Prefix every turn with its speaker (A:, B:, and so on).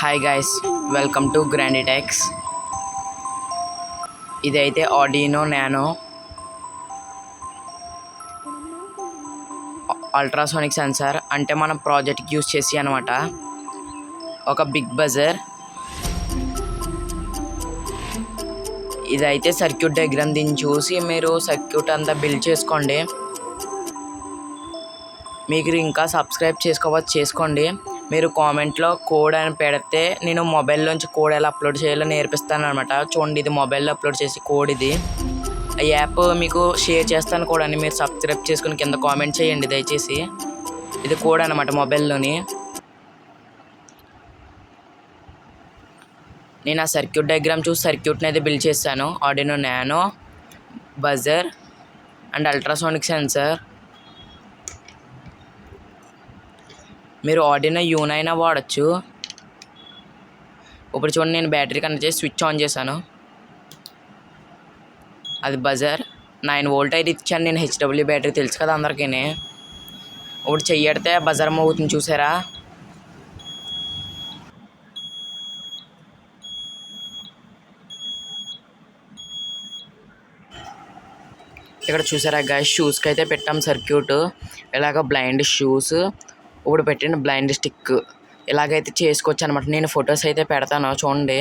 A: Hi guys, welcome to గ్రాండిటెక్స్. ఇదైతే Arduino nano ultrasonic sensor, అంటే మనం ప్రాజెక్ట్కి యూజ్ చేసి అనమాట. ఒక బిగ్ బజర్. ఇదైతే సర్క్యూట్ డయాగ్రామ్, దీన్ని చూసి మీరు సర్క్యూట్ అంతా బిల్డ్ చేసుకోండి. మీకు ఇంకా సబ్స్క్రైబ్ చేసుకోండి. మీరు కామెంట్లో కోడ్ అని పెడితే నేను మొబైల్లోంచి కోడ్ ఎలా అప్లోడ్ చేయాలో నేర్పిస్తాను అనమాట. చూడండి, ఇది మొబైల్లో అప్లోడ్ చేసి కోడ్. ఇది యాప్ మీకు షేర్ చేస్తాను కూడా అని మీరు సబ్స్క్రైబ్ చేసుకుని కింద కామెంట్ చేయండి దయచేసి. ఇది కోడ్ అనమాట మొబైల్లోని. నేను ఆ సర్క్యూట్ డయాగ్రామ్ చూసి సర్క్యూట్ని అయితే బిల్డ్ చేశాను. Arduino nano buzzer and ultrasonic sensor. మీరు ఆర్డినో యూనో అయినా వాడచ్చు. ఇప్పుడు చూడండి, నేను బ్యాటరీ కనెక్ట్ చేసి స్విచ్ ఆన్ చేశాను. అది బజర్ 9 వోల్ట్ అయితే ఇచ్చాను నేను. హెచ్డబ్ల్యూ బ్యాటరీ తెలుసు కదా అందరికీ. ఇప్పుడు చెయ్యడితే బజర్ మోగుతుంది, చూసారా? ఇక్కడ చూసారా గాయ్స్, షూస్కి అయితే పెట్టాం సర్క్యూట్. ఇలాగ బ్లైండ్ షూస్, ఇప్పుడు పెట్టిన బ్లైండ్ స్టిక్, ఇలాగైతే చేసుకోవచ్చు అనమాట. నేను ఫొటోస్ అయితే పెడతాను చూడండి.